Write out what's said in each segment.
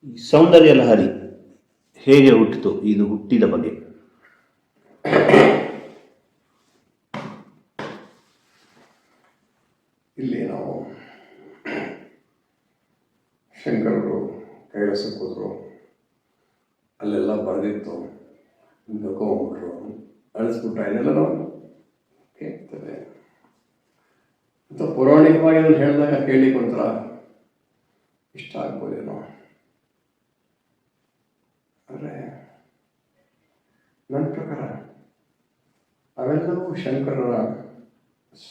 ಈ ಸೌಂದರ್ಯ ಲಹರಿ ಹೇಗೆ ಹುಟ್ಟಿತು, ಇದು ಹುಟ್ಟಿದ ಬಗ್ಗೆ? ಇಲ್ಲಿ ನಾವು ಶಂಕರರು ಕೈಲಾಸಕ್ಕೆ ಹೋದ್ರು, ಅಲ್ಲೆಲ್ಲ ಬರೆದಿತ್ತು, ಹೋಗ್ಬಿಟ್ರು, ಅಳಿಸ್ಬಿಟ್ಟ, ಇದೆಲ್ಲ ನಾವು ಕೇಳ್ತದೆ ಅಂತ ಪೌರಾಣಿಕವಾಗಿ ಅದನ್ನು ಹೇಳಿದಾಗ ಕೇಳಲಿಕ್ಕೆ ಒಂಥರ ಇಷ್ಟ ಆಗ್ಬೋದೇನೋ. ಆದರೆ ನನ್ನ ಪ್ರಕಾರ ಅವೆಲ್ಲವೂ ಶಂಕರರ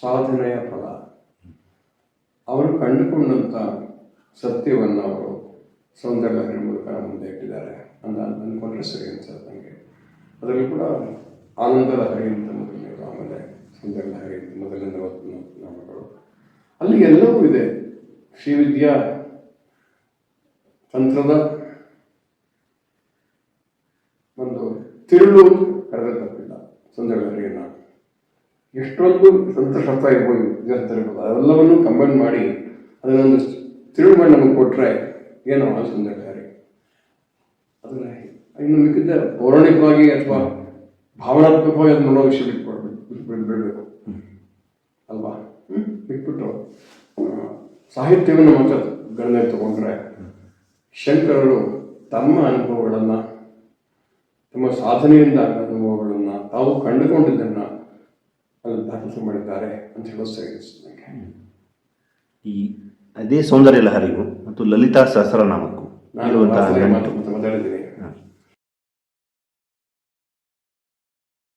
ಸಾಧನೆಯ ಫಲ. ಅವರು ಕಂಡುಕೊಂಡಂಥ ಸತ್ಯವನ್ನು ಅವರು ಸೌಂದರ್ಯ ಮೂಲಕ ಮುಂದೆ ಇಟ್ಟಿದ್ದಾರೆ ಅಂತ ಅಂದ್ಕೊಂಡ್ರೆ ಸರಿ ಅನ್ಸುತ್ತೆ ನನಗೆ. ಅದರಲ್ಲಿ ಕೂಡ ಆನಂದ ಲಹರಿ ಅಂತ ಮೊದಲನೇದು, ಆಮೇಲೆ ಸೌಂದರ್ಯ ಲಹರಿ ಅಂತ ಮೊದಲನೇ 40 ನಾಮಗಳು. ಅಲ್ಲಿ ಎಲ್ಲವೂ ಇದೆ. ಶ್ರೀವಿದ್ಯಾ ತಂತ್ರದ ಒಂದು ತಿರುಳು ಕರೆದ ತಪ್ಪಿಲ್ಲ. ಸೌಂದರ್ಯ ಲಹರಿಯನ್ನು ಎಷ್ಟೊಂದು ತಂತ್ರಶಾಸ್ತ್ರ ಇರ್ಬೋದು, ಇರ್ಬೋದು, ಅದೆಲ್ಲವನ್ನು ಕಂಬೈನ್ ಮಾಡಿ ಅದನ್ನೊಂದು ತಿರುಳು ಮಾಡಿ ನಮಗೆ ಕೊಟ್ಟರೆ ಏನೋ ಆ ಸೌಂದರ್ಯ ಲಹರಿ. ಅದನ್ನ ಇನ್ನು ಮಿಕ್ಕಿದ್ದ ಪೌರಾಣಿಕವಾಗಿ ಅಥವಾ ಭಾವನಾತ್ಮಕವಾಗಿ ಅದು ನೋಡೋ ವಿಷಯ ಬಿಡಬೇಕು ಅಲ್ವಾ. ಬಿಟ್ಬಿಟ್ಟು ಸಾಹಿತ್ಯವನ್ನು ಮಾತ್ರ ಗಣನೆಗೆ ತಗೊಂಡ್ರೆ ಶಂಕರರು ತಮ್ಮ ಅನುಭವಗಳನ್ನು, ತಮ್ಮ ಸಾಧನೆಯಿಂದ ಅನುಭವಗಳನ್ನು, ತಾವು ಕಂಡುಕೊಂಡಿದ್ದನ್ನು ಅದು ದಾಖಲಿಸಿ ಮಾಡಿದ್ದಾರೆ ಅಂತ ಹೇಳೋ ಸರಿ ನನಗೆ. ಈ ಅದೇ ಸೌಂದರ್ಯ ಲಹರಿಗೂ ಮತ್ತು ಲಲಿತಾ ಸಹಸ್ರನಾಮಕ್ಕೂ ನಾನು ಮಾತಾಡಿದ್ದೀನಿ.